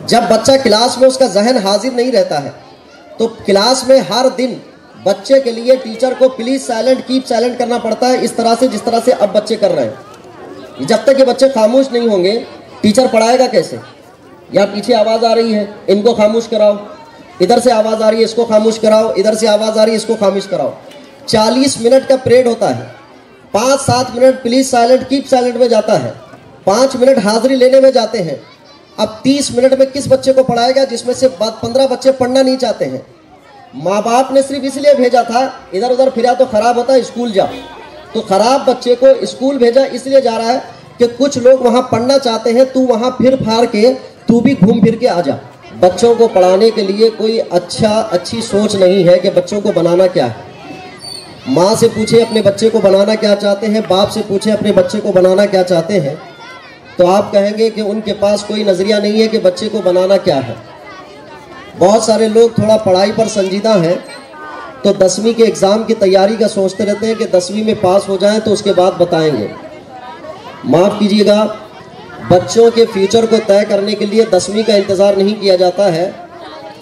जब बच्चा क्लास में उसका जहन हाजिर नहीं रहता है तो क्लास में हर दिन बच्चे के लिए टीचर को प्लीज साइलेंट कीप साइलेंट करना पड़ता है, इस तरह से जिस तरह से अब बच्चे कर रहे हैं। जब तक ये बच्चे खामोश नहीं होंगे टीचर पढ़ाएगा कैसे? या पीछे आवाज़ आ रही है, इनको खामोश कराओ, इधर से आवाज़ आ रही है, इसको खामोश कराओ, इधर से आवाज़ आ रही है, इसको खामोश कराओ। 40 मिनट का पीरियड होता है, 5-7 minute please silent keep silent में जाता है, 5 मिनट हाजिरी लेने में जाते हैं। अब 30 मिनट में किस बच्चे को पढ़ाएगा जिसमें से 15 बच्चे पढ़ना नहीं चाहते हैं? माँ बाप ने सिर्फ इसलिए भेजा था, इधर उधर फिरा तो खराब होता है, स्कूल जाओ। तो खराब बच्चे को स्कूल भेजा इसलिए जा रहा है कि कुछ लोग वहाँ पढ़ना चाहते हैं, तू वहाँ फिर फाड़ के तू भी घूम फिर के आ जा। बच्चों को पढ़ाने के लिए कोई अच्छी सोच नहीं है कि बच्चों को बनाना क्या है। माँ से पूछे अपने बच्चे को बनाना क्या चाहते हैं, बाप से पूछे अपने बच्चे को बनाना क्या चाहते हैं, तो आप कहेंगे कि उनके पास कोई नज़रिया नहीं है कि बच्चे को बनाना क्या है। बहुत सारे लोग थोड़ा पढ़ाई पर संजीदा हैं तो 10वीं के एग्ज़ाम की तैयारी का सोचते रहते हैं कि 10वीं में पास हो जाएं तो उसके बाद बताएंगे। माफ़ कीजिएगा, बच्चों के फ्यूचर को तय करने के लिए 10वीं का इंतज़ार नहीं किया जाता है।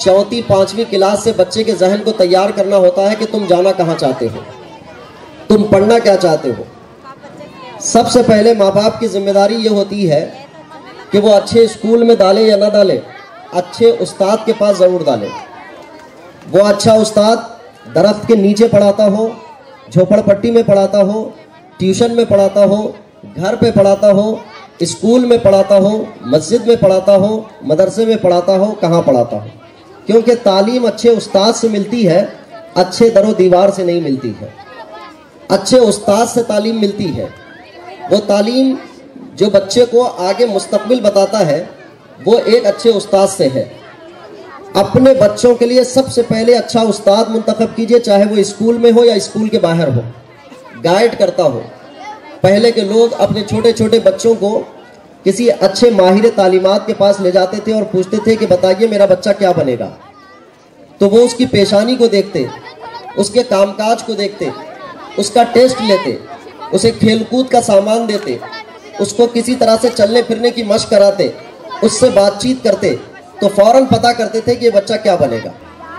4वीं-5वीं क्लास से बच्चे के जहन को तैयार करना होता है कि तुम जाना कहाँ चाहते हो, तुम पढ़ना क्या चाहते हो। सबसे पहले माँ बाप की जिम्मेदारी ये होती है कि वो अच्छे स्कूल में डालें या ना डालें, अच्छे उस्ताद के पास ज़रूर डालें। वो अच्छा उस्ताद दरख्त के नीचे पढ़ाता हो, झोपड़पट्टी में पढ़ाता हो, ट्यूशन में पढ़ाता हो, घर पे पढ़ाता हो, स्कूल में पढ़ाता हो, मस्जिद में पढ़ाता हो, मदरसे में पढ़ाता हो, कहाँ पढ़ाता हो। क्योंकि तालीम अच्छे उस्ताद से मिलती है, अच्छे दरो दीवार से नहीं मिलती है। अच्छे उस्ताद से तालीम मिलती है। वो तालीम जो बच्चे को आगे मुस्तकबिल बताता है वो एक अच्छे उस्ताद से है। अपने बच्चों के लिए सबसे पहले अच्छा उस्ताद मुंतखब कीजिए, चाहे वो स्कूल में हो या स्कूल के बाहर हो, गाइड करता हो। पहले के लोग अपने छोटे छोटे बच्चों को किसी अच्छे माहिर तालीमात के पास ले जाते थे और पूछते थे कि बताइए मेरा बच्चा क्या बनेगा। तो वो उसकी पेशानी को देखते, उसके कामकाज को देखते, उसका टेस्ट लेते, उसे खेलकूद का सामान देते, उसको किसी तरह से चलने फिरने की मशक कराते, उससे बातचीत करते, तो फ़ौरन पता करते थे कि ये बच्चा क्या बनेगा।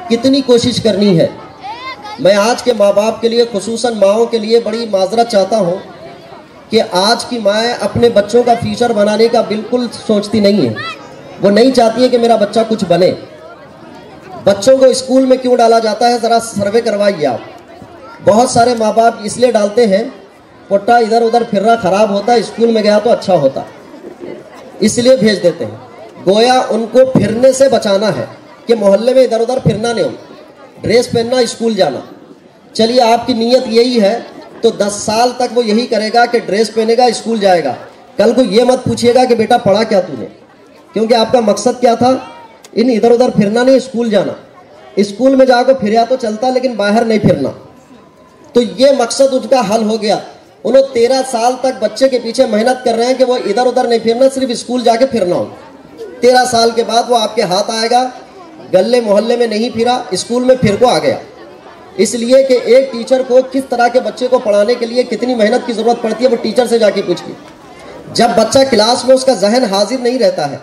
कितनी कोशिश करनी है। मैं आज के माँ बाप के लिए, खुसूसन माँओं के लिए बड़ी माजरत चाहता हूँ कि आज की माएँ अपने बच्चों का फ्यूचर बनाने का बिल्कुल सोचती नहीं है। वो नहीं चाहती है कि मेरा बच्चा कुछ बने। बच्चों को स्कूल में क्यों डाला जाता है, ज़रा सर्वे करवाइए आप। बहुत सारे माँ बाप इसलिए डालते हैं, पोट्टा इधर उधर फिर रहा, ख़राब होता, स्कूल में गया तो अच्छा होता, इसलिए भेज देते हैं। गोया उनको फिरने से बचाना है कि मोहल्ले में इधर उधर फिरना नहीं, ड्रेस पहनना, स्कूल जाना। चलिए आपकी नीयत यही है तो 10 साल तक वो यही करेगा कि ड्रेस पहनेगा, स्कूल जाएगा। कल को ये मत पूछिएगा कि बेटा पढ़ा क्या तूने, क्योंकि आपका मकसद क्या था, इन इधर उधर फिरना नहीं, स्कूल जाना। स्कूल में जाकर फिर तो चलता लेकिन बाहर नहीं फिरना। तो ये मकसद उनका हल हो गया। उन्होंने 13 साल तक बच्चे के पीछे मेहनत कर रहे हैं कि वो इधर उधर नहीं फिरना, सिर्फ स्कूल जाके फिरना हो। 13 साल के बाद वो आपके हाथ आएगा, गले मोहल्ले में नहीं फिरा, स्कूल में फिर को आ गया। इसलिए कि एक टीचर को किस तरह के बच्चे को पढ़ाने के लिए कितनी मेहनत की ज़रूरत पड़ती है, वो टीचर से जाके पूछिए। जब बच्चा क्लास में उसका जहन हाजिर नहीं रहता है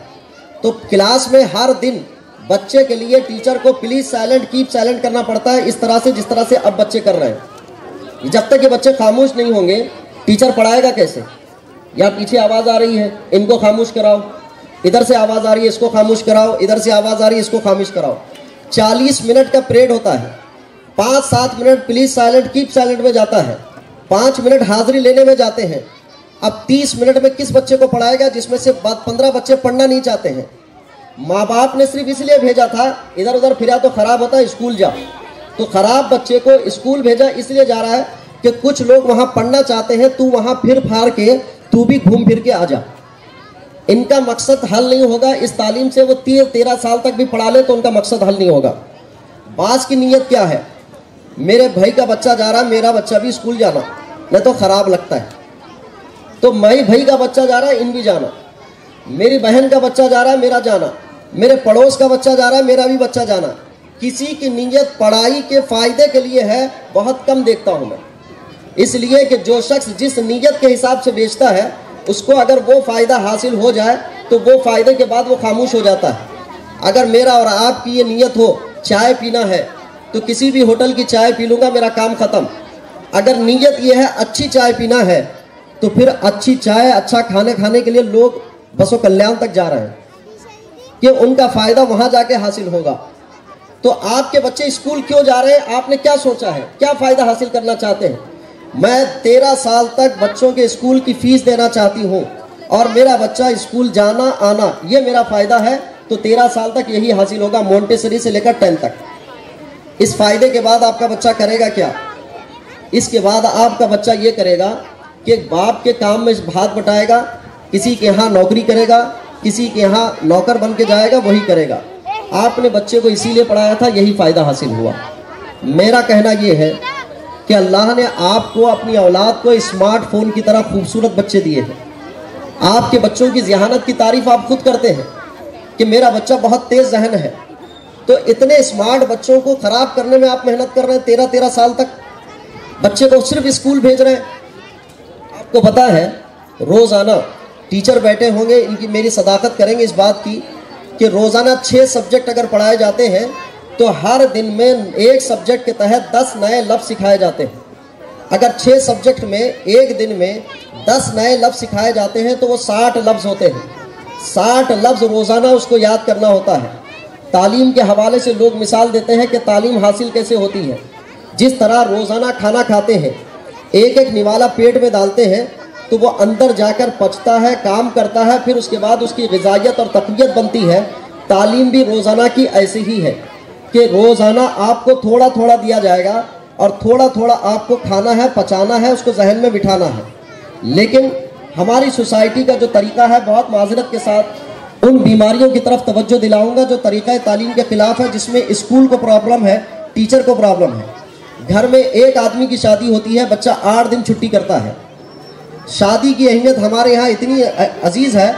तो क्लास में हर दिन बच्चे के लिए टीचर को प्लीज साइलेंट कीप साइलेंट करना पड़ता है, इस तरह से जिस तरह से अब बच्चे कर रहे हैं। जब तक ये बच्चे खामोश नहीं होंगे टीचर पढ़ाएगा कैसे? या पीछे आवाज़ आ रही है, इनको खामोश कराओ, इधर से आवाज़ आ रही है, इसको खामोश कराओ, इधर से आवाज़ आ रही है, इसको खामोश कराओ। 40 मिनट का पीरियड होता है, 5-7 minute please silent keep silent में जाता है, 5 मिनट हाजिरी लेने में जाते हैं। अब 30 मिनट में किस बच्चे को पढ़ाएगा जिसमें से 15 बच्चे पढ़ना नहीं चाहते हैं? माँ बाप ने सिर्फ इसलिए भेजा था, इधर उधर फिरा तो खराब होता, स्कूल जाओ। तो खराब बच्चे को स्कूल भेजा इसलिए जा रहा है कि कुछ लोग वहाँ पढ़ना चाहते हैं, तू वहाँ फिर फाड़ के तू भी घूम फिर के आ जा। इनका मकसद हल नहीं होगा इस तालीम से। वो 13 साल तक भी पढ़ा ले तो उनका मकसद हल नहीं होगा। बास की नीयत क्या है, मेरे भाई का बच्चा जा रहा है, मेरा बच्चा भी स्कूल जाना, नहीं तो ख़राब लगता है। तो मेरे भाई का बच्चा जा रहा है, इन भी जाना, मेरी बहन का बच्चा जा रहा है, मेरा जाना, मेरे पड़ोस का बच्चा जा रहा है, मेरा भी बच्चा जाना। किसी की नीयत पढ़ाई के फ़ायदे के लिए है, बहुत कम देखता हूँ मैं। इसलिए कि जो शख्स जिस नीयत के हिसाब से बेचता है, उसको अगर वो फ़ायदा हासिल हो जाए तो वो फ़ायदे के बाद वो खामोश हो जाता है। अगर मेरा और आपकी ये नीयत हो चाय पीना है तो किसी भी होटल की चाय पी लूँगा, मेरा काम ख़त्म। अगर नीयत ये है अच्छी चाय पीना है तो फिर अच्छी चाय, अच्छा खाने के लिए लोग बसों कल्याण तक जा रहे हैं कि उनका फ़ायदा वहाँ जाके हासिल होगा। तो आपके बच्चे स्कूल क्यों जा रहे हैं, आपने क्या सोचा है, क्या फ़ायदा हासिल करना चाहते हैं? मैं 13 साल तक बच्चों के स्कूल की फ़ीस देना चाहती हूँ और मेरा बच्चा स्कूल जाना आना ये मेरा फ़ायदा है, तो 13 साल तक यही हासिल होगा, मोंटेसरी से लेकर 10 तक। इस फ़ायदे के बाद आपका बच्चा करेगा क्या? इसके बाद आपका बच्चा ये करेगा कि बाप के काम में हाथ बटाएगा, किसी के यहाँ नौकरी करेगा, किसी के यहाँ नौकर बन के जाएगा, वही करेगा। आपने बच्चे को इसीलिए पढ़ाया था, यही फ़ायदा हासिल हुआ। मेरा कहना ये है कि अल्लाह ने आपको, अपनी औलाद को स्मार्टफोन की तरह खूबसूरत बच्चे दिए हैं। आपके बच्चों की ज़हानत की तारीफ़ आप खुद करते हैं कि मेरा बच्चा बहुत तेज़ जहन है, तो इतने स्मार्ट बच्चों को ख़राब करने में आप मेहनत कर रहे हैं। 13-13 साल तक बच्चे को सिर्फ स्कूल भेज रहे हैं। आपको पता है रोज़ाना टीचर बैठे होंगे, इनकी मेरी सदाकत करेंगे इस बात की कि रोज़ाना 6 सब्जेक्ट अगर पढ़ाए जाते हैं तो हर दिन में एक सब्जेक्ट के तहत 10 नए लफ्ज़ सिखाए जाते हैं। अगर 6 सब्जेक्ट में एक दिन में 10 नए लफ्ज़ सिखाए जाते हैं तो वो 60 लफ्ज़ होते हैं। 60 लफ्ज़ रोज़ाना उसको याद करना होता है। तालीम के हवाले से लोग मिसाल देते हैं कि तालीम हासिल कैसे होती है। जिस तरह रोज़ाना खाना खाते हैं, एक एक निवाला पेट में डालते हैं तो वो अंदर जाकर पचता है, काम करता है, फिर उसके बाद उसकी ग़िज़ाइयत और तक़वियत बनती है। तालीम भी रोज़ाना की ऐसी ही है कि रोज़ाना आपको थोड़ा थोड़ा दिया जाएगा और थोड़ा थोड़ा आपको खाना है, पचाना है, उसको जहन में बिठाना है। लेकिन हमारी सोसाइटी का जो तरीक़ा है, बहुत माज़रत के साथ उन बीमारियों की तरफ तवज्जो दिलाऊंगा जो तरीक़ा तालीम के ख़िलाफ़ है, जिसमें स्कूल को प्रॉब्लम है, टीचर को प्रॉब्लम है। घर में एक आदमी की शादी होती है, बच्चा 8 दिन छुट्टी करता है। शादी की अहमियत हमारे यहाँ इतनी अजीज़ है,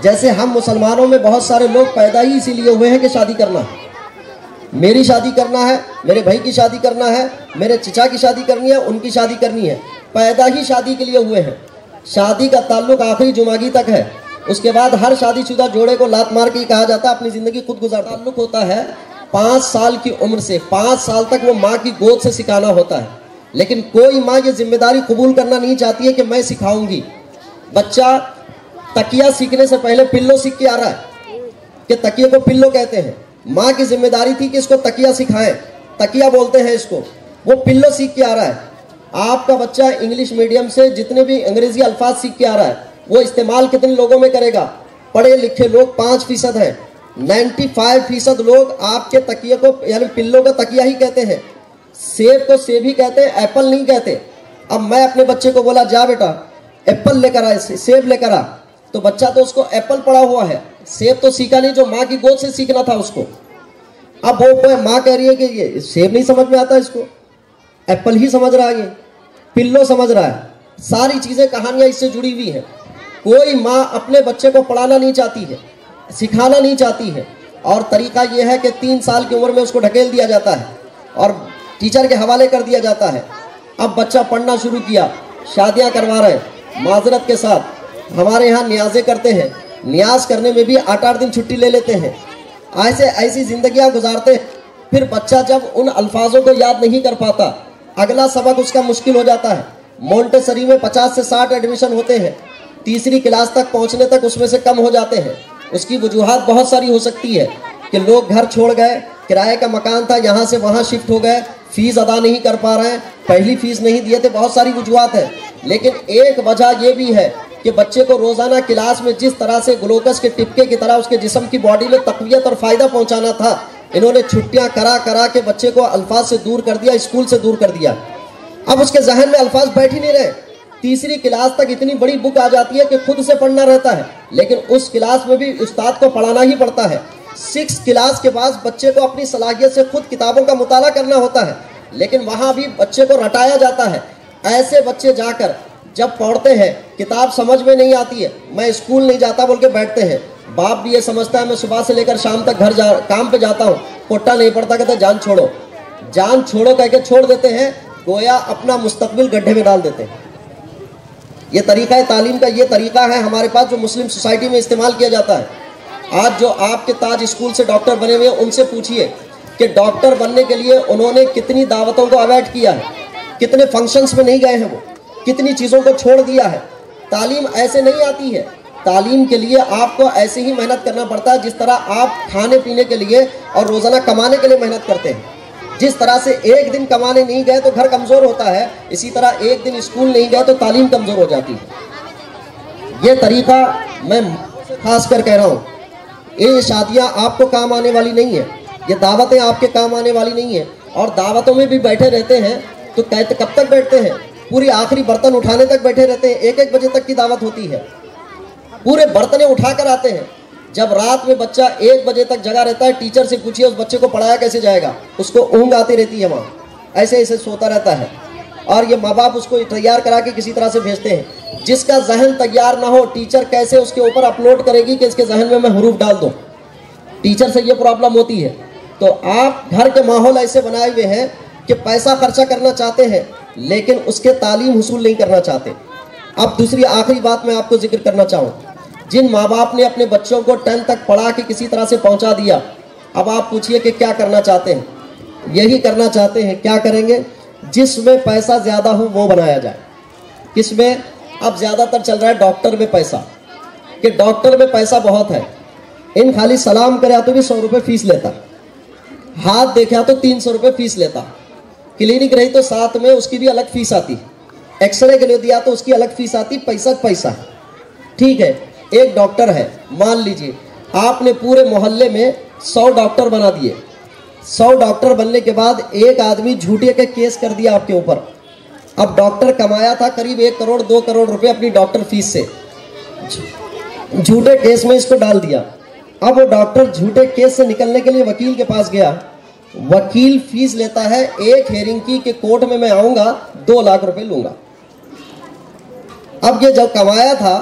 जैसे हम मुसलमानों में बहुत सारे लोग पैदा ही इसीलिए हुए हैं कि शादी करना है। मेरी शादी करना है, मेरे भाई की शादी करना है, मेरे चचा की शादी करनी है, उनकी शादी करनी है, पैदा ही शादी के लिए हुए हैं। शादी का ताल्लुक आखिरी जुमागी तक है। उसके बाद हर शादीशुदा जोड़े को लात मार के ही कहा जाता है अपनी ज़िंदगी खुद गुजार। ताल्लुक होता है 5 साल की उम्र से। 5 साल तक वो माँ की गोद से सिखाना होता है, लेकिन कोई माँ ये जिम्मेदारी कबूल करना नहीं चाहती है कि मैं सिखाऊंगी। बच्चा तकिया सीखने से पहले पिल्लो सीख के आ रहा है कि तकिए को पिल्लो कहते हैं। माँ की जिम्मेदारी थी कि इसको तकिया सिखाएं, तकिया बोलते हैं इसको, वो पिल्लो सीख के आ रहा है। आपका बच्चा इंग्लिश मीडियम से जितने भी अंग्रेजी अल्फाज सीख के आ रहा है, वो इस्तेमाल कितने लोगों में करेगा? पढ़े लिखे लोग 5% हैं। 95% लोग आपके तकिए को यानी पिल्लो का तकिया ही कहते हैं। सेब को सेब ही कहते हैं, एप्पल नहीं कहते। अब मैं अपने बच्चे को बोला जा बेटा एप्पल लेकर आ, सेब लेकर आ, तो बच्चा तो उसको एप्पल पड़ा हुआ है, सेब तो सीखा नहीं, जो माँ की गोद से सीखना था उसको। अब वो माँ कह रही है कि ये सेब नहीं समझ में आता, इसको एप्पल ही समझ रहा है, ये पिल्लो समझ रहा है। सारी चीज़ें कहानियाँ इससे जुड़ी हुई हैं। कोई माँ अपने बच्चे को पढ़ाना नहीं चाहती है, सिखाना नहीं चाहती है, और तरीका ये है कि 3 साल की उम्र में उसको ढकेल दिया जाता है और टीचर के हवाले कर दिया जाता है। अब बच्चा पढ़ना शुरू किया, शादियां करवा रहे हैं माजरत के साथ। हमारे यहाँ न्याज़ें करते हैं, न्याज करने में भी 8-8 दिन छुट्टी ले लेते हैं। ऐसी ज़िंदगियां गुजारते हैं। फिर बच्चा जब उन अल्फाजों को याद नहीं कर पाता, अगला सबक उसका मुश्किल हो जाता है। मोंटेसरी में 50 से 60 एडमिशन होते हैं, तीसरी क्लास तक पहुँचने तक उसमें से कम हो जाते हैं। उसकी वजूहात बहुत सारी हो सकती है कि लोग घर छोड़ गए, किराए का मकान था, यहाँ से वहाँ शिफ्ट हो गए, फ़ीस अदा नहीं कर पा रहे हैं, पहली फ़ीस नहीं दिए थे, बहुत सारी वजूहात है। लेकिन एक वजह ये भी है कि बच्चे को रोज़ाना क्लास में जिस तरह से ग्लूकोज के टिपके की तरह उसके जिस्म की बॉडी में तक़वियत और फ़ायदा पहुँचाना था, इन्होंने छुट्टियाँ करा के बच्चे को अल्फाज से दूर कर दिया, स्कूल से दूर कर दिया। अब उसके जहन में अल्फाज बैठ ही नहीं रहे। तीसरी क्लास तक इतनी बड़ी बुक आ जाती है कि खुद से पढ़ना रहता है, लेकिन उस क्लास में भी उस्ताद को पढ़ाना ही पड़ता है। 6 क्लास के बाद बच्चे को अपनी सलाहियत से खुद किताबों का मुताला करना होता है, लेकिन वहाँ भी बच्चे को रटाया जाता है। ऐसे बच्चे जाकर जब पढ़ते हैं, किताब समझ में नहीं आती है, मैं स्कूल नहीं जाता बोल के बैठते हैं। बाप भी ये समझता है मैं सुबह से लेकर शाम तक काम पे जाता हूँ, पोटा नहीं पड़ता, कहते जान छोड़ो कह के छोड़ देते हैं, गोया अपना मुस्तकबिल गड्ढे में डाल देते हैं। ये तरीका है तालीम का, ये तरीका है हमारे पास जो मुस्लिम सोसाइटी में इस्तेमाल किया जाता है। आज जो आपके ताज स्कूल से डॉक्टर बने हुए हैं उनसे पूछिए कि डॉक्टर बनने के लिए उन्होंने कितनी दावतों को अवॉइड किया है, कितने फंक्शंस में नहीं गए हैं, वो कितनी चीज़ों को छोड़ दिया है। तालीम ऐसे नहीं आती है। तालीम के लिए आपको ऐसे ही मेहनत करना पड़ता है जिस तरह आप खाने पीने के लिए और रोज़ाना कमाने के लिए मेहनत करते हैं। जिस तरह से एक दिन कमाने नहीं गए तो घर कमज़ोर होता है, इसी तरह एक दिन स्कूल नहीं गए तो तालीम कमज़ोर हो जाती है। ये तरीका मैं खास कर कह रहा हूँ, ये शादियाँ आपको काम आने वाली नहीं है, ये दावतें आपके काम आने वाली नहीं है। और दावतों में भी बैठे रहते हैं तो कहते कब तक बैठते हैं, पूरी आखिरी बर्तन उठाने तक बैठे रहते हैं। 1-1 बजे तक की दावत होती है, पूरे बर्तने उठा कर आते हैं। जब रात में बच्चा 1 बजे तक जगा रहता है, टीचर से पूछिए उस बच्चे को पढ़ाया कैसे जाएगा, उसको ऊँघ आती रहती है, वहाँ ऐसे ऐसे सोता रहता है। और ये माँ बाप उसको तैयार करा के किसी तरह से भेजते हैं। जिसका जहन तैयार ना हो, टीचर कैसे उसके ऊपर अपलोड करेगी कि इसके जहन में मैं हरूफ डाल दूँ। टीचर से ये प्रॉब्लम होती है। तो आप घर के माहौल ऐसे बनाए हुए हैं कि पैसा खर्चा करना चाहते हैं लेकिन उसके तालीम हुसूल नहीं करना चाहते। अब दूसरी आखिरी बात मैं आपको जिक्र करना चाहूँ, जिन माँ बाप ने अपने बच्चों को 10 तक पढ़ा के किसी तरह से पहुँचा दिया, अब आप पूछिए कि क्या करना चाहते हैं। यही करना चाहते हैं, क्या करेंगे, जिसमें पैसा ज़्यादा हो वो बनाया जाए। किसमें अब ज़्यादातर चल रहा है, डॉक्टर में पैसा, कि डॉक्टर में पैसा बहुत है। इन खाली सलाम करे तो भी 100 रुपये फीस लेता, हाथ देखा तो 300 रुपये फीस लेता, क्लिनिक रही तो साथ में उसकी भी अलग फीस आती, एक्सरे के लिए दिया तो उसकी अलग फीस आती, पैसा पैसा। ठीक है, एक डॉक्टर है, मान लीजिए आपने पूरे मोहल्ले में 100 डॉक्टर बना दिए। 100 डॉक्टर बनने के बाद एक आदमी झूठे के केस कर दिया आपके ऊपर। अब डॉक्टर कमाया था करीब 1 करोड़ 2 करोड़ रुपए अपनी डॉक्टर फीस से, झूठे केस में इसको डाल दिया। अब वो डॉक्टर झूठे केस से निकलने के लिए वकील के पास गया, वकील फीस लेता है एक हेयरिंग की कि कोर्ट में मैं आऊंगा 2 लाख रुपए लूंगा। अब ये जब कमाया था,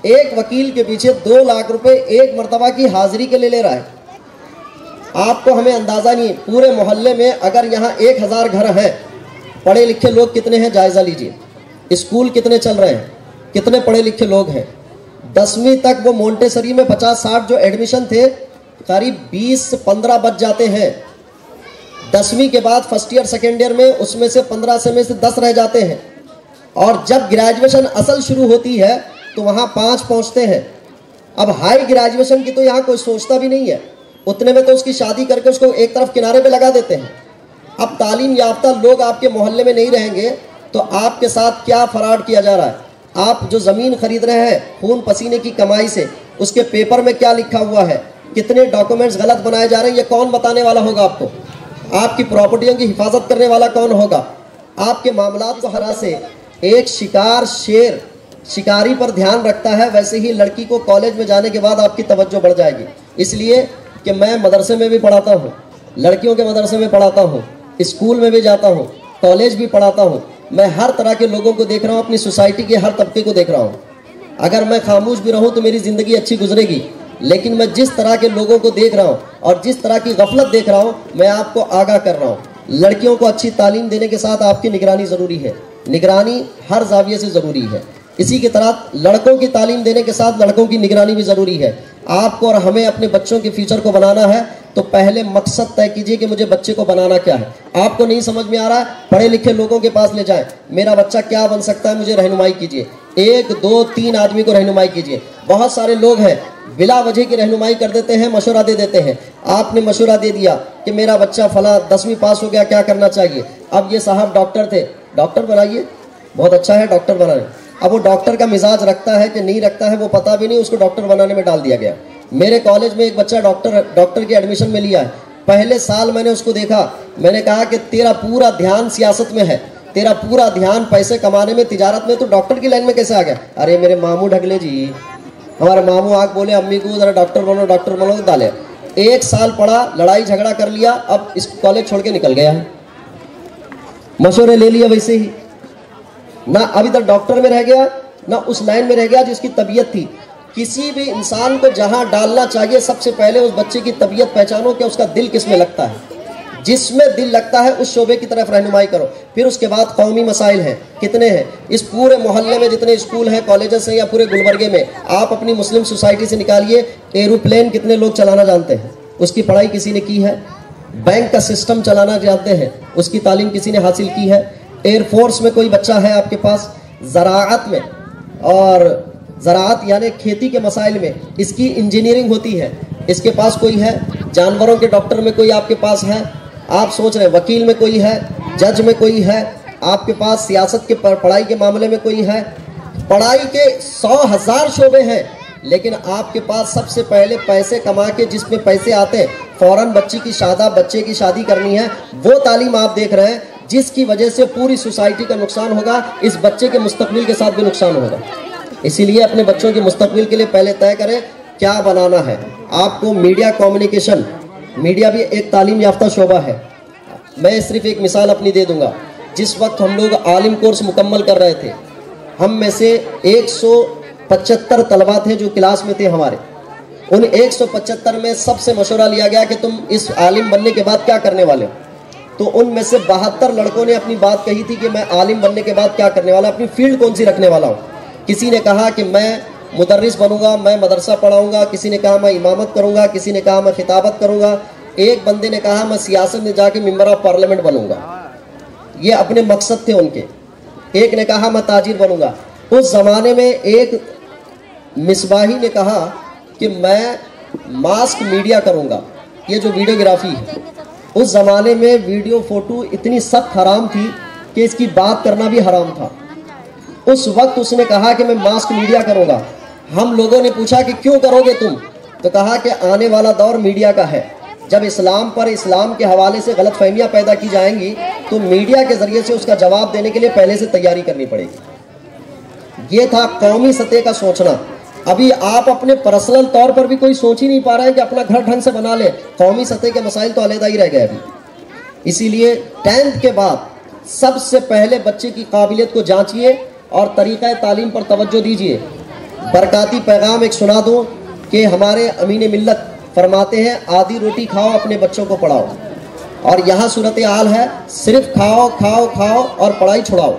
एक वकील के पीछे 2 लाख रुपए एक मर्तबा की हाजिरी के लिए ले रहा है। आपको हमें अंदाजा नहीं, पूरे मोहल्ले में अगर यहाँ 1000 घर हैं, पढ़े लिखे लोग कितने हैं जायजा लीजिए, स्कूल कितने चल रहे हैं, कितने पढ़े लिखे लोग हैं। 10वीं तक वो मोंटेसरी में 50-60 जो एडमिशन थे, करीब 20 से 15 बच जाते हैं। 10वीं के बाद फर्स्ट ईयर सेकेंड ईयर में उसमें से 15 से में से 10 रह जाते हैं। और जब ग्रेजुएशन असल शुरू होती है तो वहाँ 5 पहुँचते हैं। अब हाई ग्रेजुएशन की तो यहाँ कोई सोचता भी नहीं है, उतने में तो उसकी शादी करके उसको एक तरफ किनारे पे लगा देते हैं। अब तालीम याफ्ता लोग आपके मोहल्ले में नहीं रहेंगे तो आपके साथ क्या फराड किया जा रहा है। आप जो ज़मीन खरीद रहे हैं खून पसीने की कमाई से, उसके पेपर में क्या लिखा हुआ है, कितने डॉक्यूमेंट्स गलत बनाए जा रहे हैं, ये कौन बताने वाला होगा आपको। आपकी प्रॉपर्टियों की हिफाजत करने वाला कौन होगा। आपके मामलात को हरा से एक शिकार शेर शिकारी पर ध्यान रखता है, वैसे ही लड़की को कॉलेज में जाने के बाद आपकी तवज्जो बढ़ जाएगी। इसलिए कि मैं मदरसे में भी पढ़ाता हूँ, लड़कियों के मदरसे में पढ़ाता हूँ, स्कूल में भी जाता हूँ, कॉलेज भी पढ़ाता हूँ। मैं हर तरह के लोगों को देख रहा हूँ, अपनी सोसाइटी के हर तबके को देख रहा हूँ। अगर मैं खामोश भी रहूँ तो मेरी ज़िंदगी अच्छी गुजरेगी, लेकिन मैं जिस तरह के लोगों को देख रहा हूँ और जिस तरह की गफलत देख रहा हूँ, मैं आपको आगाह कर रहा हूँ। लड़कियों को अच्छी तालीम देने के साथ आपकी निगरानी ज़रूरी है, निगरानी हर जाविये से ज़रूरी है। इसी की तरह लड़कों की तालीम देने के साथ लड़कों की निगरानी भी ज़रूरी है। आपको और हमें अपने बच्चों के फ्यूचर को बनाना है तो पहले मकसद तय कीजिए कि मुझे बच्चे को बनाना क्या है। आपको नहीं समझ में आ रहा है, पढ़े लिखे लोगों के पास ले जाएं, मेरा बच्चा क्या बन सकता है, मुझे रहनुमाई कीजिए। 1, 2, 3 आदमी को रहनुमाई कीजिए। बहुत सारे लोग हैं बिला वजह की रहनुमाई कर देते हैं, मशवरा दे देते हैं। आपने मशवरा दे दिया कि मेरा बच्चा फला 10वीं पास हो गया, क्या करना चाहिए। अब ये साहब डॉक्टर थे, डॉक्टर बनाइए, बहुत अच्छा है डॉक्टर बनाए। अब वो डॉक्टर का मिजाज रखता है कि नहीं रखता है वो पता भी नहीं, उसको डॉक्टर बनाने में डाल दिया गया। मेरे कॉलेज में एक बच्चा डॉक्टर की एडमिशन में लिया है। पहले साल मैंने उसको देखा, मैंने कहा कि तेरा पूरा ध्यान सियासत में है, तेरा पूरा ध्यान पैसे कमाने में, तिजारत में, तो डॉक्टर की लाइन में कैसे आ गया। अरे मेरे मामू ढगले जी, हमारे मामू आग बोले अम्मी को जरा डॉक्टर बनो तो डाले। 1 साल पढ़ा, लड़ाई झगड़ा कर लिया, अब इस कॉलेज छोड़ के निकल गया है। मशवरे ले लिया वैसे ही, ना अभी तक डॉक्टर में रह गया ना उस लाइन में रह गया जिसकी तबीयत थी। किसी भी इंसान को जहां डालना चाहिए सबसे पहले उस बच्चे की तबीयत पहचानो कि उसका दिल किस में लगता है। जिसमें दिल लगता है उस शोबे की तरफ रहनुमाई करो। फिर उसके बाद कौमी मसाइल हैं, कितने हैं इस पूरे मोहल्ले में, जितने स्कूल हैं, कॉलेजेस हैं या पूरे गुलबर्गे में, आप अपनी मुस्लिम सोसाइटी से निकालिए, एरोप्लेन कितने लोग चलाना जानते हैं, उसकी पढ़ाई किसी ने की है। बैंक का सिस्टम चलाना जानते हैं, उसकी तालीम किसी ने हासिल की है। एयरफोर्स में कोई बच्चा है आपके पास, ज़राअत में, और ज़राअत यानी खेती के मसाइल में इसकी इंजीनियरिंग होती है, इसके पास कोई है। जानवरों के डॉक्टर में कोई आपके पास है, आप सोच रहे हैं वकील में कोई है, जज में कोई है, आपके पास सियासत के पढ़ाई के मामले में कोई है। पढ़ाई के 100,000 शोबे हैं, लेकिन आपके पास सबसे पहले पैसे कमा के जिसमें पैसे आते हैं, फौरन बच्चे की शादी करनी है, वो तालीम आप देख रहे हैं, जिसकी वजह से पूरी सोसाइटी का नुकसान होगा, इस बच्चे के मुस्तकबिल के साथ भी नुकसान होगा। इसीलिए अपने बच्चों के मुस्तकबिल के लिए पहले तय करें क्या बनाना है आपको। मीडिया कम्युनिकेशन, मीडिया भी एक तालीम याफ्ता शोबा है। मैं सिर्फ एक मिसाल अपनी दे दूंगा। जिस वक्त हम लोग आलिम कोर्स मुकम्मल कर रहे थे, हम में से 175 तलबा थे जो क्लास में थे हमारे। उन 175 में सबसे मशवरा लिया गया कि तुम इस आलिम बनने के बाद क्या करने वाले हो। तो उनमें से 72 लड़कों ने अपनी बात कही थी कि मैं आलिम बनने के बाद क्या करने वाला, अपनी फील्ड कौन सी रखने वाला हूँ। किसी ने कहा कि मैं मुदर्रिस बनूंगा, मैं मदरसा पढ़ाऊंगा, किसी ने कहा मैं इमामत करूंगा, किसी ने कहा मैं खिताबत करूंगा, एक बंदे ने कहा मैं सियासत में जाके मेंबर ऑफ पार्लियामेंट बनूंगा। ये अपने मकसद थे उनके। एक ने कहा मैं ताजिर बनूंगा। उस जमाने में एक मिसबाही ने कहा कि मैं मास्क मीडिया करूंगा, ये जो वीडियोग्राफी है। उस जमाने में वीडियो फोटो इतनी सख्त हराम थी कि इसकी बात करना भी हराम था। उस वक्त उसने कहा कि मैं मास्क मीडिया करूंगा। हम लोगों ने पूछा कि क्यों करोगे तुम, तो कहा कि आने वाला दौर मीडिया का है। जब इस्लाम पर, इस्लाम के हवाले से गलतफहमियां पैदा की जाएंगी तो मीडिया के जरिए से उसका जवाब देने के लिए पहले से तैयारी करनी पड़ेगी। ये था कौमी सतह का सोचना। अभी आप अपने पर्सनल तौर पर भी कोई सोच ही नहीं पा रहा है कि अपना घर ढंग से बना ले, कौमी सतह के मसाइल तो अलग ही रह गए अभी। इसीलिए 10th के बाद सबसे पहले बच्चे की काबिलियत को जांचिए और तरीक़ा तालीम पर तवज्जो दीजिए। बरकाती पैगाम एक सुना दूं कि हमारे अमीन मिल्लत फरमाते हैं आधी रोटी खाओ, अपने बच्चों को पढ़ाओ। और यहाँ सूरत हाल है सिर्फ खाओ खाओ खाओ और पढ़ाई छुड़ाओ।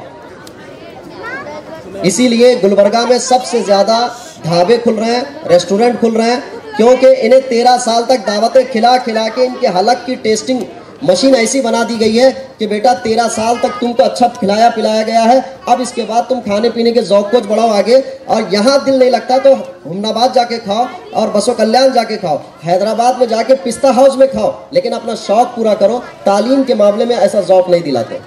इसीलिए गुलबर्गा में सबसे ज़्यादा ढाबे खुल रहे हैं, रेस्टोरेंट खुल रहे हैं, क्योंकि इन्हें 13 साल तक दावतें खिला खिला के इनके हलक की टेस्टिंग मशीन ऐसी बना दी गई है कि बेटा 13 साल तक तुमको अच्छा खिलाया पिलाया गया है, अब इसके बाद तुम खाने पीने के ज़ौक़ को बढ़ाओ आगे। और यहाँ दिल नहीं लगता तो हुमनाबाद जाके खाओ और बसो कल्याण जाके खाओ, हैदराबाद में जाके पिस्ता हाउस में खाओ, लेकिन अपना शौक़ पूरा करो। तालीम के मामले में ऐसा ज़ौक़ नहीं दिलाते।